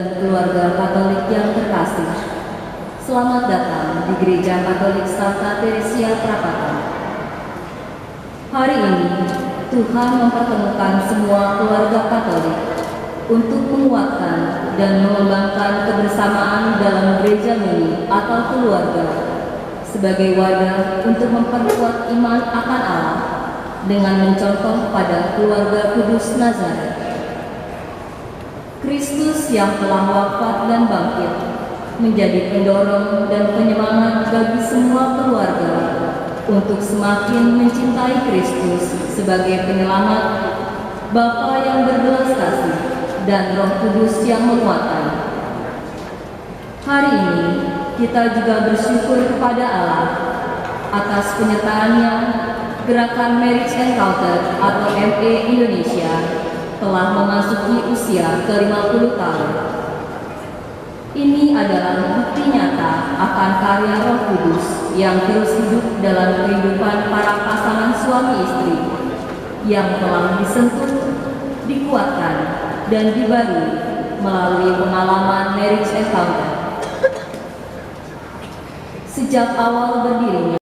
Keluarga Katolik yang terkasih, selamat datang di Gereja Katolik Santa Teresia Prapatan. Hari ini, Tuhan mempertemukan semua keluarga Katolik untuk menguatkan dan mengembangkan kebersamaan dalam gereja mini atau keluarga sebagai wadah untuk memperkuat iman akan Allah dengan mencontoh pada keluarga kudus Nazaret. Kristus yang telah wafat dan bangkit menjadi pendorong dan penyemangat bagi semua keluarga untuk semakin mencintai Kristus sebagai penyelamat, Bapa yang berbelas kasih dan Roh Kudus yang menguatkan. Hari ini kita juga bersyukur kepada Allah atas penyertaannya Gerakan Marriage Encounter atau ME Indonesia telah memasuki usia ke-50 tahun. Ini adalah bukti nyata akan karya Roh Kudus yang terus hidup dalam kehidupan para pasangan suami istri yang telah disentuh, dikuatkan, dan dibarui melalui pengalaman marriage encounter. Sejak awal berdirinya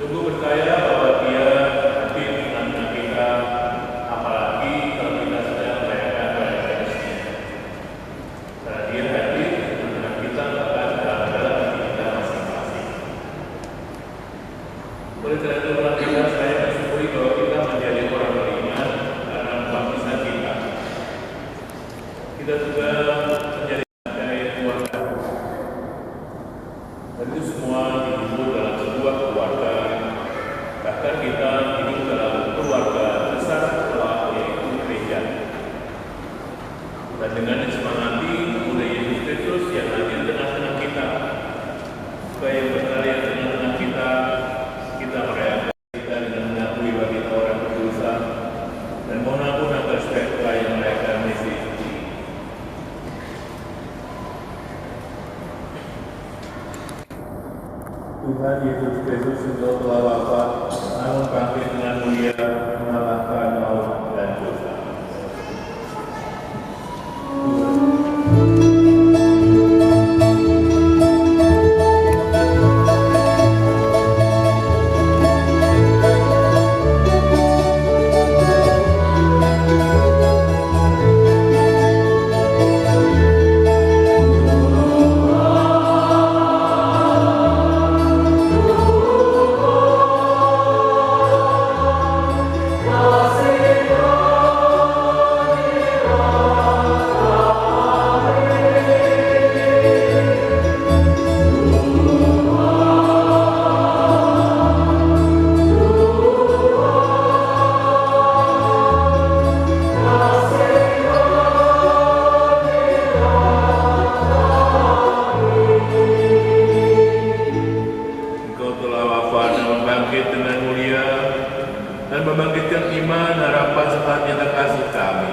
Sungguh percaya bahwa Dia hadir di tengah kita, apalagi kalau kita sedang merayakan perayaan Ekaristinya. Karena Dia hadir di tengah kita bahkan dalam hati kita masing-masing. Oleh karena itu, kita saya bersyukuri bahwa kita menjadi orang beriman karena baptisan kita. Kita juga menjadi keluarga. Dan itu semua dihidup dalam sebuah keluarga. Bahkan kita hidup dalam keluarga besar Allah, yaitu gereja. Dan dengan disemangati oleh Yesus Kristus yang hadir di tengah-tengah kita, supaya yang berkarya di tengah-tengah kita, kita merayakan kita dengan mengakui bahwa kita orang berdosa dan mohon ampun atas setiap yang merayakan misi ini. Tuhan Yesus Kristus Engkau telah wafat, namun bangkit dengan mulia, mengalahkan maut dan dosa. Membangkitkan iman, harapan, serta nyata kasih kami.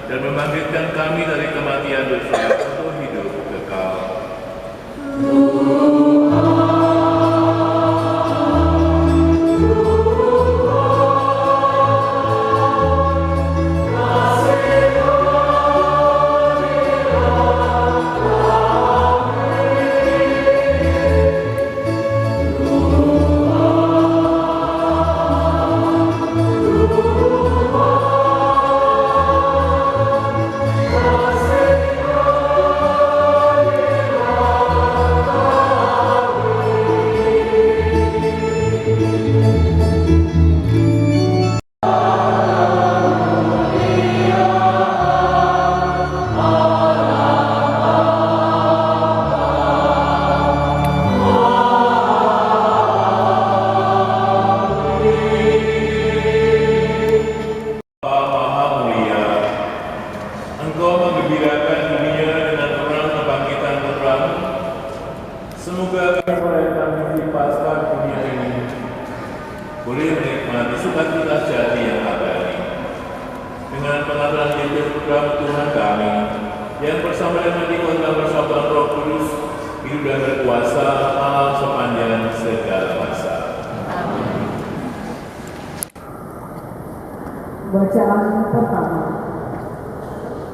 Dan membangkitkan kami dari kematian dosa untuk hidup kekal. Semoga merayakan misi Paskah dunia ini boleh menikmati sukacita sejati yang abadi dengan pengaturan Yesus program Tuhan kami yang bersama dengan dikuatkan persatuan Roh Kudus hidup dan berkuasa Allah sepanjang segala masa. Bacaan pertama.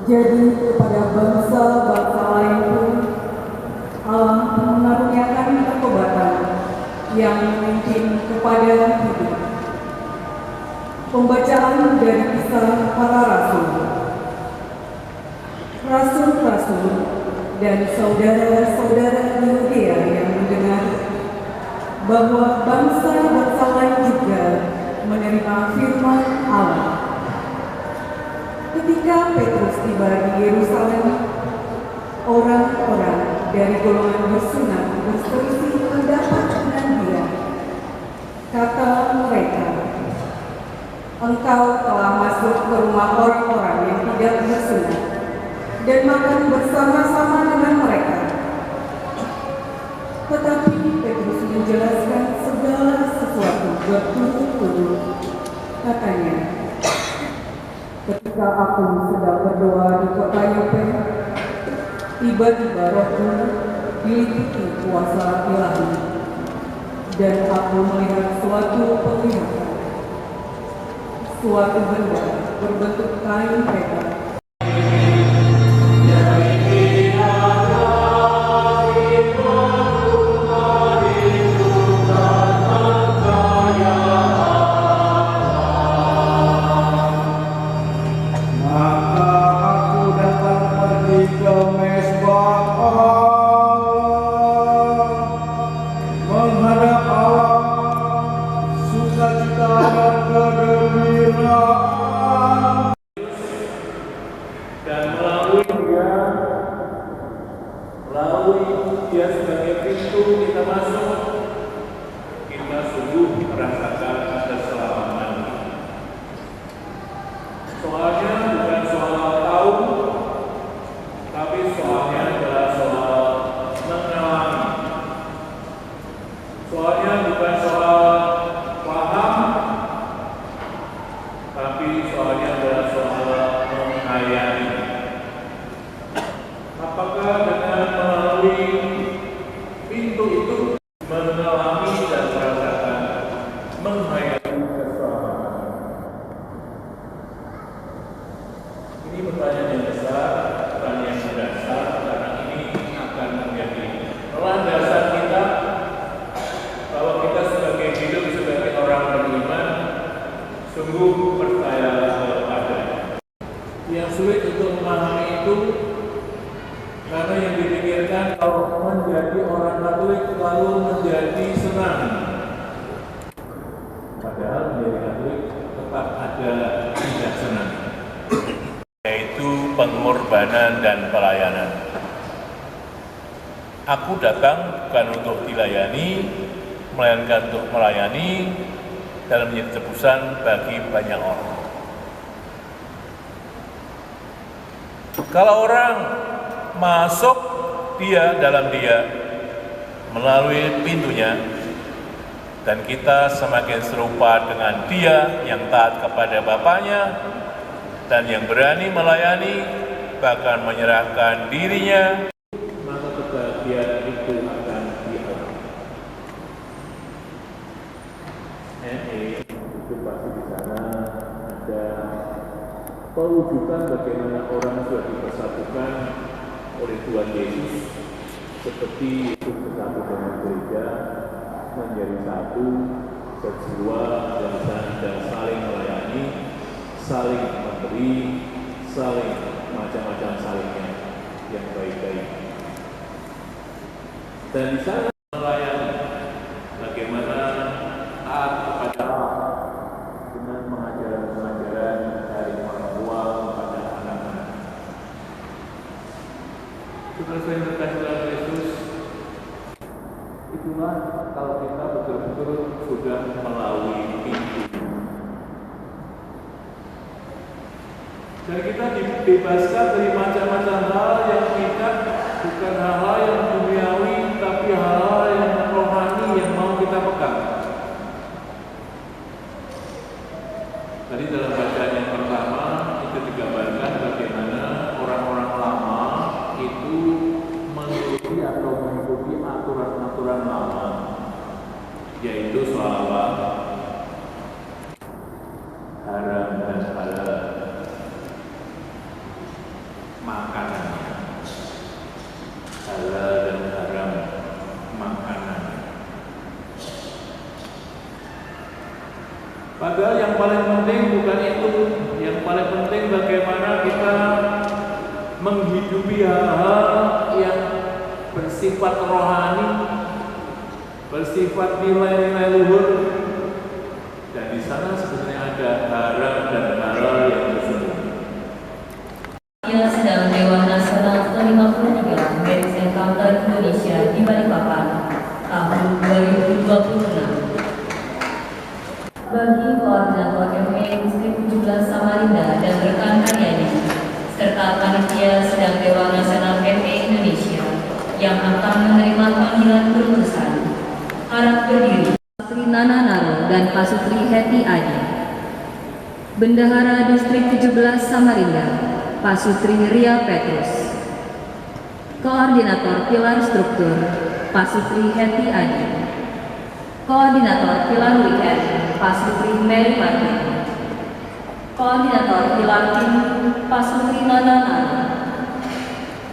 Jadi kepada bangsa-bangsa lain pun Allah mengaruniakan pertobatan yang memimpin kepada hidup. Pembacaan dari Kisah Para Rasul. Rasul-rasul dan saudara-saudara Yudea yang mendengar bahwa bangsa-bangsa lain juga menerima firman Allah. Ketika Petrus tiba di Yerusalem, orang-orang dari golongan bersunat berselisih pendapat dengan dia. Kata mereka, "Engkau telah masuk ke rumah orang-orang yang tidak bersunat dan makan bersama-sama dengan mereka. Tetapi Petrus menjelaskan segala sesuatu berturut-turut. Katanya, ketika aku sedang berdoa di kota Yope, tiba-tiba rohku diliputi kuasa ilahi, dan aku melihat suatu penglihatan, suatu benda berbentuk kain perak. Melalui dia sebagai pintu kita masuk, kita sungguh merasakan keselamatan. Soalnya bukan soal tahu, tapi soalnya adalah soal mengalami. Soalnya bukan soal paham, tapi soalnya adalah soal menghayati. Apakah dengan melalui pintu itu mengalami dan merasakan menghayati keselamatan? Ini pertanyaan yang besar, pertanyaan yang mendasar, karena ini akan menjadi landasan kita bahwa kita sebagai hidup sebagai orang beriman sungguh percaya kepadanya. Yang sulit untuk memahami itu karena yang dipikirkan kalau menjadi orang Katolik lalu menjadi senang. Padahal menjadi Katolik tetap ada tidak senang, yaitu pengorbanan dan pelayanan. Aku datang bukan untuk dilayani, melainkan untuk melayani dan menjadi tebusan bagi banyak orang. Kalau orang masuk dalam dia melalui pintunya, dan kita semakin serupa dengan dia yang taat kepada Bapaknya dan yang berani melayani bahkan menyerahkan dirinya, maka kebahagiaan itu akan dialami. Itu pasti di sana ada pewujudan bagaimana orang sudah dipersatukan oleh Tuhan Yesus, seperti Yesus bersatu dengan gereja menjadi satu, berjiwa dan saling melayani, saling memberi, saling macam-macam salingnya yang baik-baik. Dan di sana melayani bagaimana taat kepada Allah dengan pengajaran-pengajaran dari orang tua kepada anak-anak. Saudara yang terkasih dalam Yesus, itulah kalau kita betul-betul sudah melalui pintu. Dan kita dibebaskan dari macam-macam hal yang tidak, bukan hal-hal yang duniawi, tapi hal-hal yang rohani yang mau kita pegang. Tadi dalam bacaan yang pertama itu digambarkan bagaimana orang-orang lama itu mengikuti aturan-aturan lama, yaitu soal apa? Haram dan halal, makanannya, halal dan haram makanan. Padahal yang paling penting bukan itu. Yang paling penting bagaimana kita menghidupi hal-hal yang bersifat rohani, bersifat nilai-nilai luhur. Dan di sana sebenarnya ada haram dan halal yang bersembunyi. Ia sedang Dewan Nasional ke-53 Games Encounter Indonesia di Balikpapan tahun 2026. Bagi koordinator ME Distrik 17 Samarinda dan rekan karyanya, serta panitia sedang Dewan yang akan menerima panggilan berutusan. Harap berdiri. Pasutri Nana Naro dan Pasutri Heti Adi. Bendahara Distrik 17 Samarinda, Pasutri Ria Petrus. Koordinator Pilar Struktur, Pasutri Heti Adi. Koordinator Pilar Weekend, Pasutri Mary Martin. Koordinator Pilar Tim, Pasutri Nana Nana.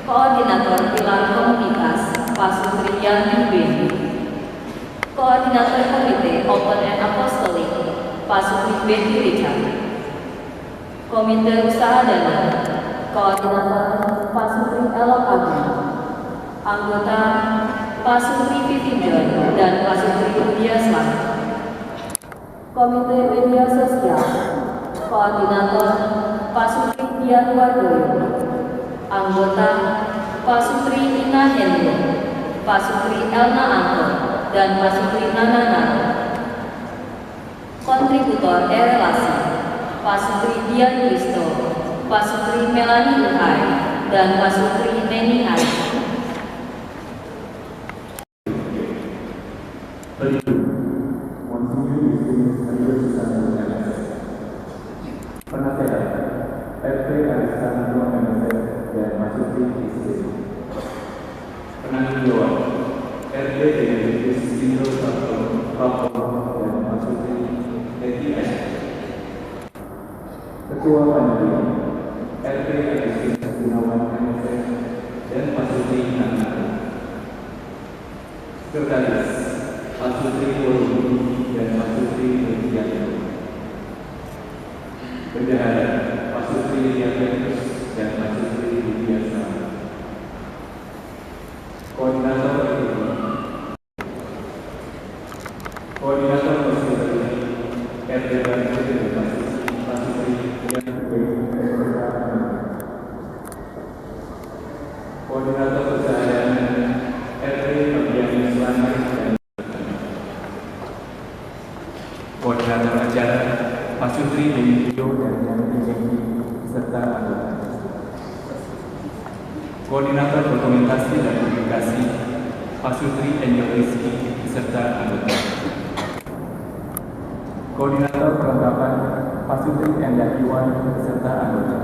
Koordinator Pilar Komunitas, Pasutri Yani Bendi. Koordinator Komite Open and Apostolic, Pasutri Betty Richard. Komite Usaha Dana, Koordinator Pasutri Elok Agung. Anggota Pasutri Vivi John dan Pasutri Media Selamat. Komite Media Sosial, Koordinator Pasutri Dian Wardoyo. Anggota Pasutri Ina Hendro, Pasutri Elna Anton, dan Pasutri Nana Nana. Kontributor relasi, Pasutri Dian Kristo, Pasutri Melani Uhai, dan Pasutri Neni Ari. Penasehat RT Alexandro MSF dan Pasutri Istri. Penanggung jawab RT Dennis Indro Sabto Prabowo dan Pasutri Heti Adi. Ketua Panitia RT Agustin Gunawan MSF dan Pasutri Nana. Sekretaris Pasutri Woli dan Pasutri Hetiano. Bendahara Pasutri Ria Petrus dan Pasutri Widiasa. Koordinator Koordinator Pasutri RT dan Pasutri yang Koordinator Usaha RT Bagian Selatan dan Koordinator Acara Pasutri Dewidio dan Janti Jengki serta anggota. Koordinator Dokumentasi dan Publikasi Pasutri Angel Rizky serta anggota. Koordinator Perlengkapan Pasutri Endah Iwan serta anggota.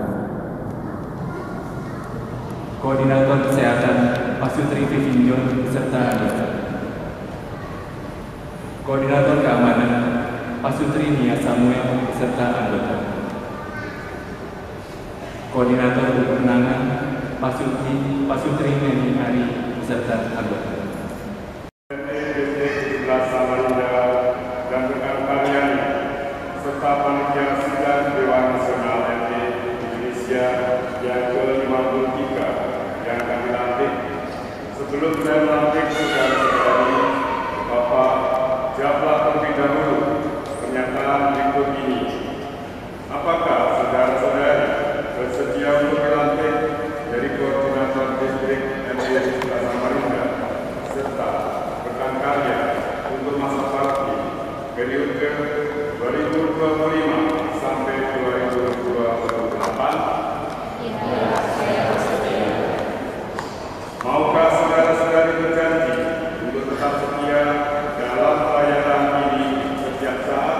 Koordinator Kesehatan Pasutri Vivin John serta anggota. Koordinator Keamanan Pasutri Nia Samuel serta anggota. Koordinator Pemenangan Pasutri Neni Ari serta anggota. Distrik 17 Samarinda dan rekan kalian serta panitia sidang Dewan Nasional RT Indonesia yang ke-53 yang kami lantik. Sebelum saya melantik saudara-saudari, Bapak jawablah terlebih dahulu pernyataan berikut ini. Apakah saudara-saudari bersedia untuk dilantik dari koordinator distrik RT 17 Samarinda serta rekan karya untuk masa bakti periode 2025 sampai 2028? Maukah saudara-saudari berjanji untuk tetap setia dalam pelayanan ini setiap saat?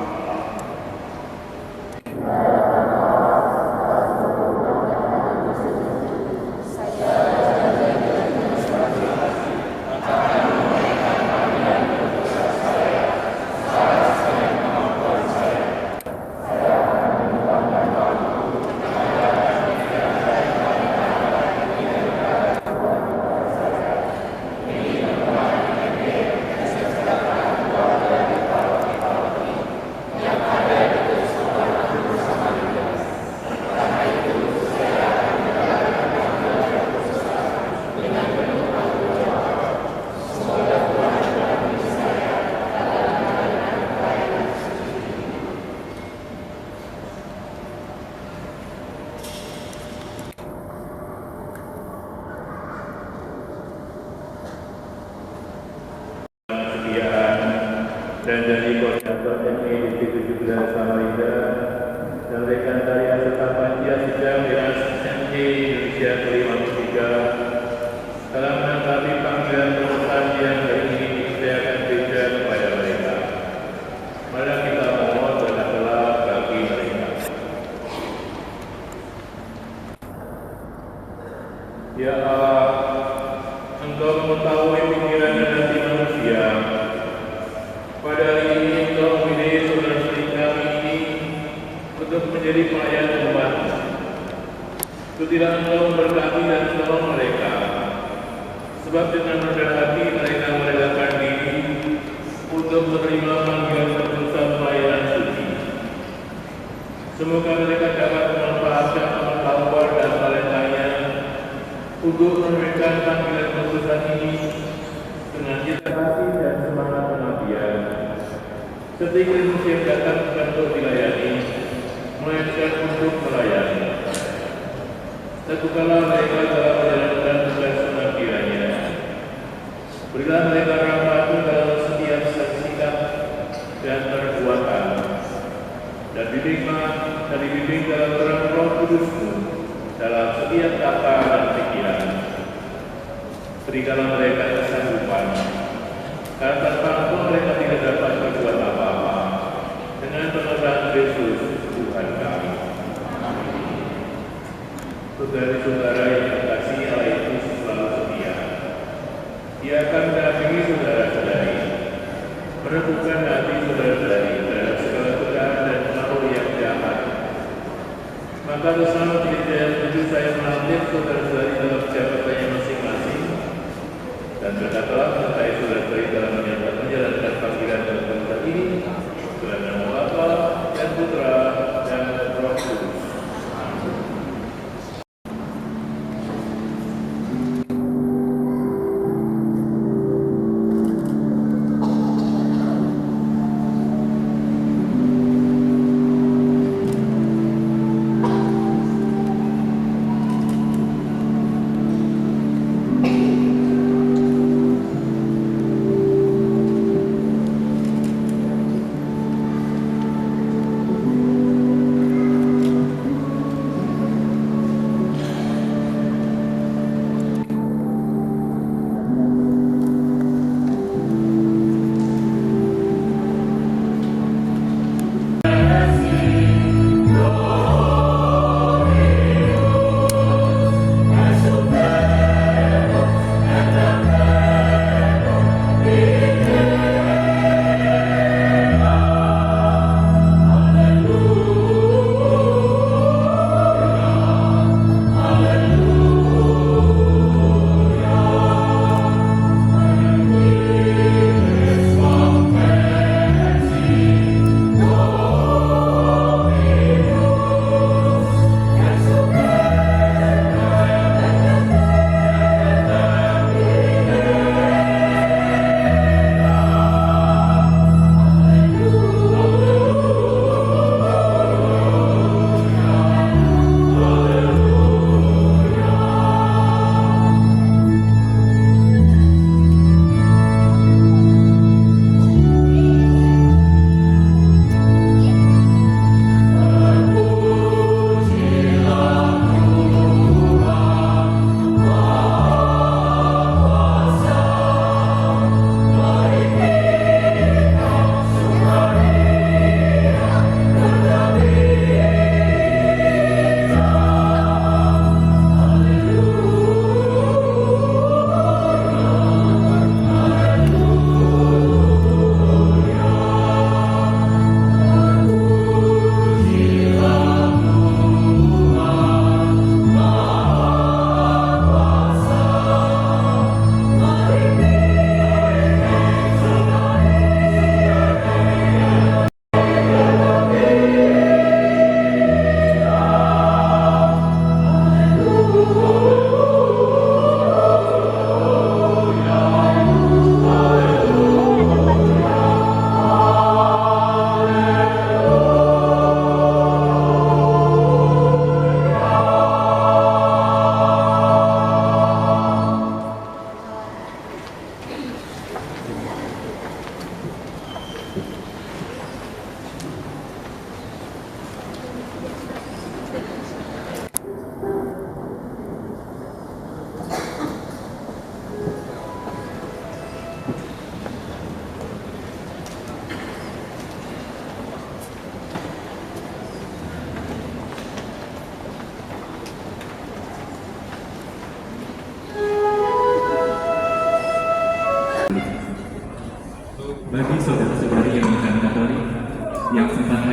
Allah. Dan dari koordinator MI di 17 Samarinda dan rekan karya serta panitia sidang Dinas MI Indonesia ke-53 dalam menanggapi panggilan perusahaan yang hari ini disediakan gereja kepada mereka. Mari kita mohon berdoa bagi mereka. Ya Allah, Engkau mengetahui pikiran dan hati manusia. Pada hari ini Engkau memilih saudara-saudari kami ini untuk menjadi pelayan umat. Kutilah Engkau memberkati dan menolong mereka, sebab dengan rendah hati mereka merelakan diri untuk menerima panggilan perusahaan pelayanan suci. Semoga mereka dapat memanfaatkan pengetahuan dan talentanya untuk memberikan panggilan perusahaan ini dengan cita kasih dan semangat pengabdian. Ketika Kristus datang bukan untuk dilayani, melainkan untuk melayani. Teguhkanlah mereka dalam menjalankan tugas pengabdiannya. Berilah mereka rahmat dalam setiap sikap dan perbuatan, dan dibimbing dalam terang Roh Kudus-Mu dalam setiap kata dan pikiran. Berikanlah mereka kesanggupan, karena tanpa Engkau mereka tidak dapat berbuat apa-apa. Dengan pengenalan Yesus Tuhan kami. Saudara-saudara yang dikasihi Allah itu selalu setia. Dia akan mendampingi saudara-saudari, meneguhkan hati saudara-saudari terhadap segala godaan dan pengaruh yang jahat. Maka bersama gereja yang tujuh saya melatih saudara-saudari dalam jabatannya masing-masing, dan berkatalah menyertai saudara-saudari dalam menjalankan panggilan dan perintah ini dalam nama Bapa dan Putra dan Roh Kudus.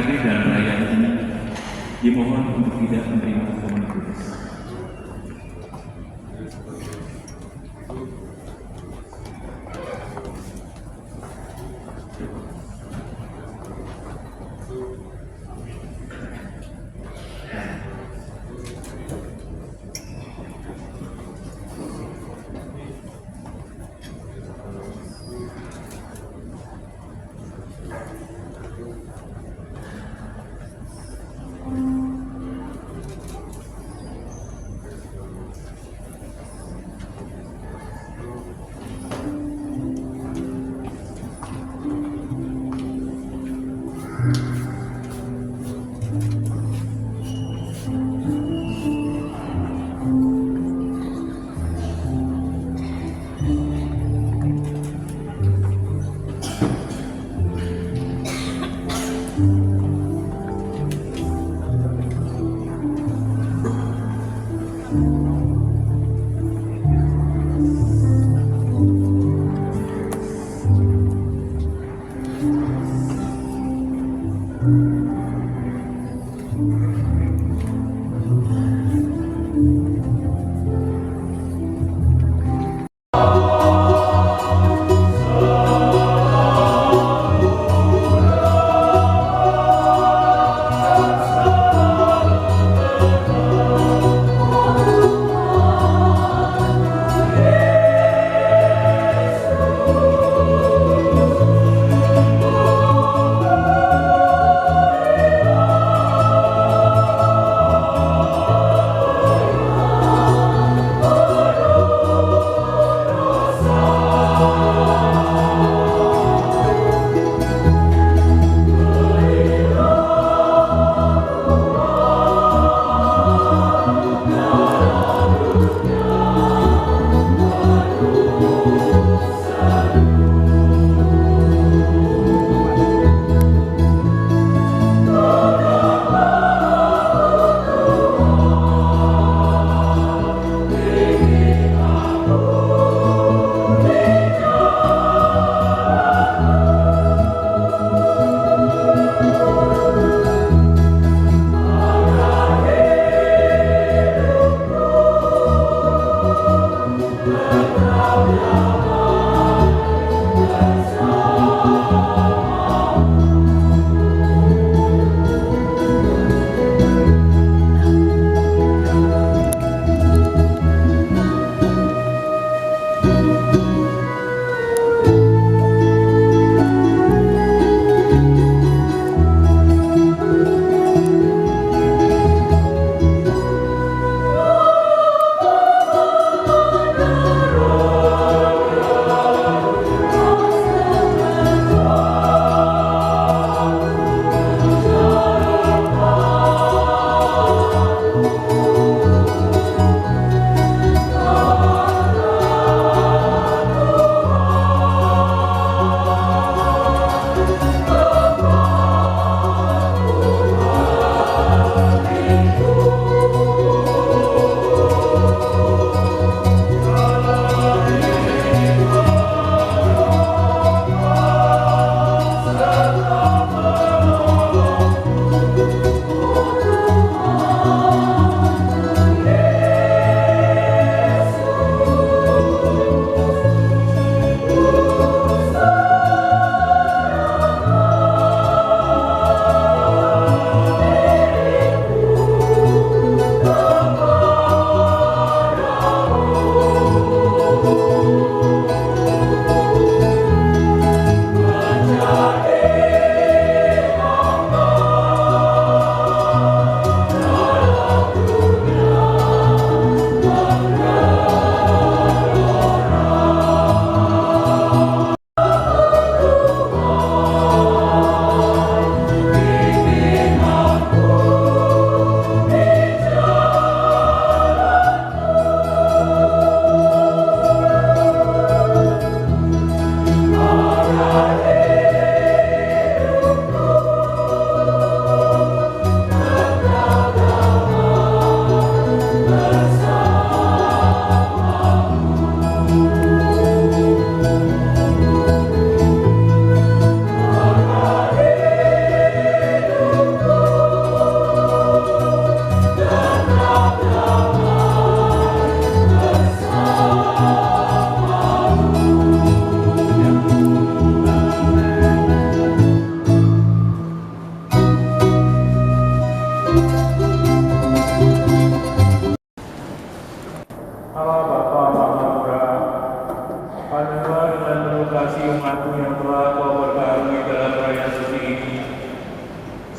menghadiri dalam perayaan ini dimohon untuk tidak menerima hukuman kudus.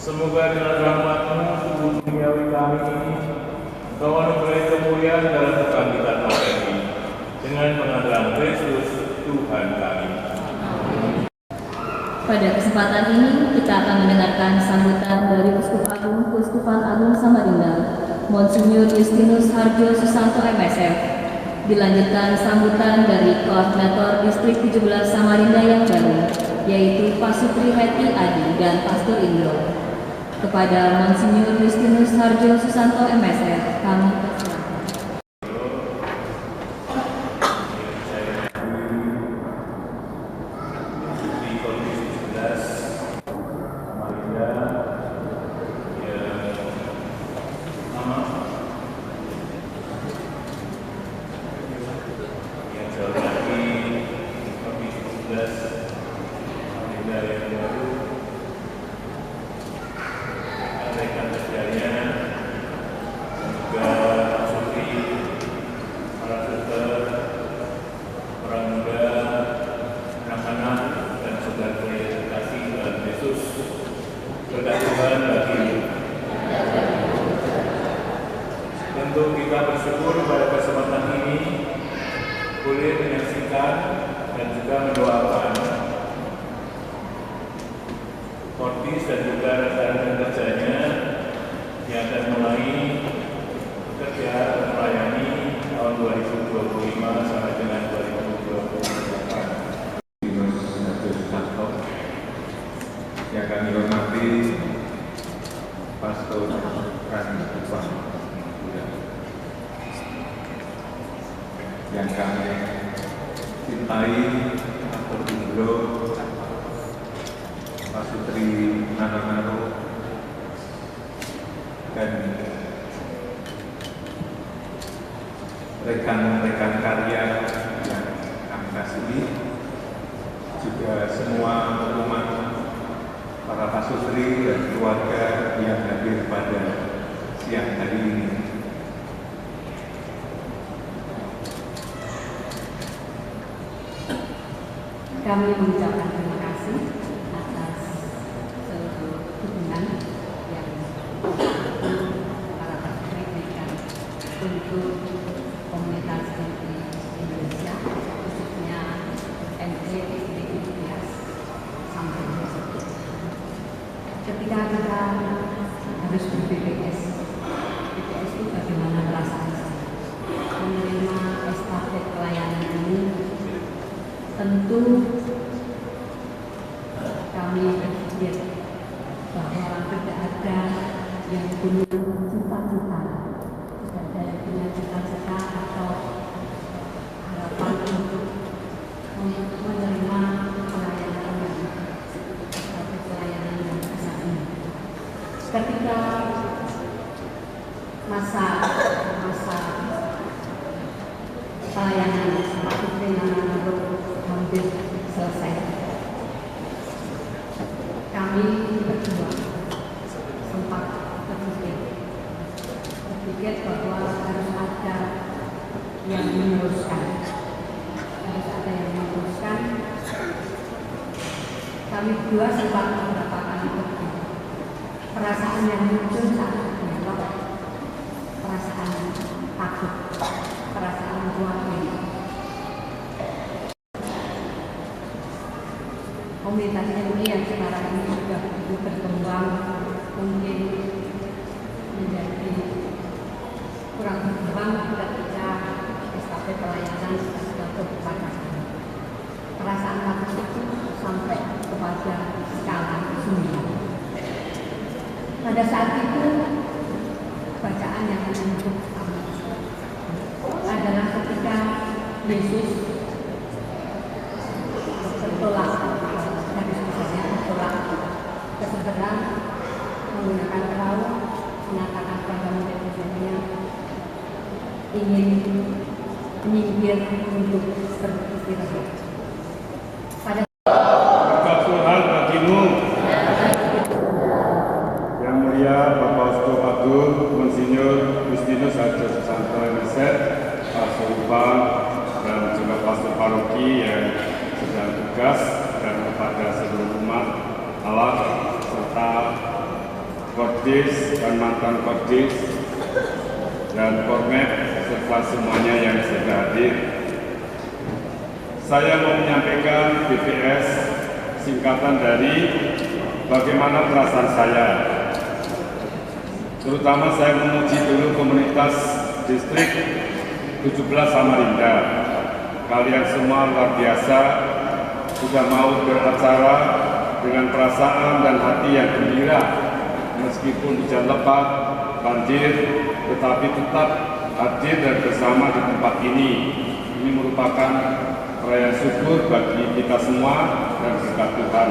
Semoga dengan rahmat-Mu tubuh duniawi kami ini Engkau anugerahi kemuliaan dalam kebangkitan hari ini dengan pengadilan Kristus Tuhan kami. Pada kesempatan ini kita akan mendengarkan sambutan dari Uskup Agung Keuskupan Agung Samarinda, Monsinyur Justinus Harjo Susanto MSF. Dilanjutkan sambutan dari Koordinator Distrik 17 Samarinda yang baru, yaitu Pak Supri Heti Adi dan Pastor Indro. Kepada Monsinyur Justinus Harjo Susanto MSF, kami persilakan. Di Komisi 17 Samarinda yang sama yang jauh lagi Komisi 11 Samarinda yang baru, rekan kerjanya, dan juga Supri, para suster, orang muda, anak-anak, dan saudara yang kasih Tuhan Yesus. Berkat Tuhan bagi hidup. Tentu kita bersyukur pada kesempatan ini boleh menyaksikan dan juga mendoakan Kortis dan juga rekan-rekan kerjanya yang akan mulai kerja melayani tahun 2025 sampai dengan 2028. Yang kami hormati Pastor Rani Kupang, yang kami cintai Pastor Indro, Pak Sutri Nano, dan rekan-rekan karya yang kami kasihi, juga semua umat, para pasutri dan keluarga yang hadir pada siang hari ini. Kami mengucapkan terima kasih atas seluruh dukungan yang para pasutri berikan untuk komunitas di Indonesia, khususnya MT sampai besok. Ketika kita harus ber-BPS itu bagaimana perasaan saya menerima estafet pelayanan ini. Tentu kami berpikir bahwa tidak ada yang punya cita-cita, tidak ada yang punya cita-cita atau harapan untuk menerima pelayanan yang besar ini. Ketika masa pelayanan seperti dengan hampir selesai, kami berdua sempat berpikir bahwa harus ada yang meneruskan. Kami berdua sempat beberapa kali berpikir. Perasaan yang muncul saat dialog, perasaan takut, perasaan khawatir. Komunitas ini yang sekarang ini sudah begitu berkembang, mungkin menjadi kurang berkembang ketika estafet pelayanan sudah kepada perasaan takut itu sampai kepada skala 9. Pada saat itu bacaan yang menunjuk kami adalah ketika Yesus bertolak keseberang menggunakan perahu, mengatakan pada murid-muridnya ingin menyingkir untuk beristirahat. Pada Berkat Tuhan bagimu. Yang mulia Bapak Uskup Agung Monsinyur Justinus Harjo Susanto MSF, Pastor Kupang, dan juga Pastor Paroki yang sedang tugas, dan kepada seluruh umat Allah serta Kordis dan mantan Kordis, dan Kormet, serta semuanya yang sudah hadir. Saya mau menyampaikan BPS singkatan dari bagaimana perasaan saya. Terutama saya memuji dulu komunitas distrik 17 Samarinda. Kalian semua luar biasa, sudah mau beracara dengan perasaan dan hati yang gembira. Meskipun hujan lebat, banjir, tetapi tetap hadir dan bersama di tempat ini. Ini merupakan perayaan syukur bagi kita semua dan berkat Tuhan.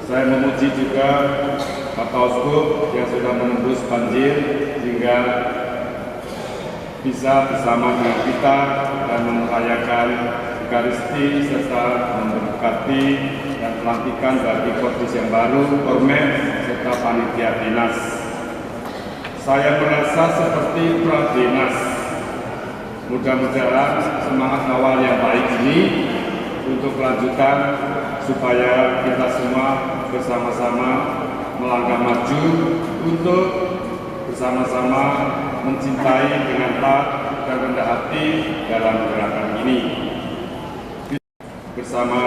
Saya memuji juga Bapak Uskup yang sudah menembus banjir hingga bisa bersama dengan kita dan merayakan Ekaristi serta memberkati dan pelantikan bagi Kordis yang baru, Kormet, serta panitia dinas. Saya merasa seperti pradinas. Mudah-mudahan semangat awal yang baik ini untuk kelanjutan supaya kita semua bersama-sama melangkah maju untuk bersama-sama mencintai dengan taat dan rendah hati dalam gerakan ini. Bersama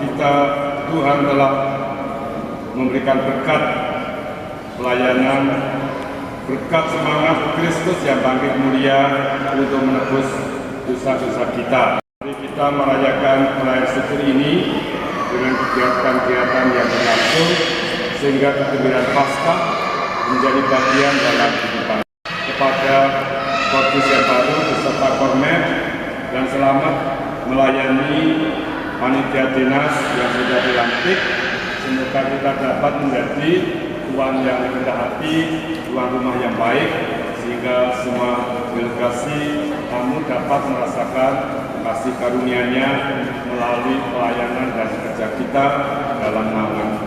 kita, Tuhan telah memberikan berkat pelayanan, berkat semangat Kristus yang bangkit mulia untuk menebus dosa-dosa kita. Mari kita merayakan perayaan syukur ini dengan kegiatan-kegiatan yang berlangsung sehingga kegembiraan Paskah menjadi bagian dalam kehidupan. Kepada Kordis yang baru beserta Kormet, dan selamat melayani panitia dinas yang sudah dilantik. Semoga kita dapat menjadi tuan yang rendah hati, tuan rumah yang baik, sehingga semua delegasi tamu dapat merasakan kasih karunia-Nya melalui pelayanan dan kerja kita dalam naungan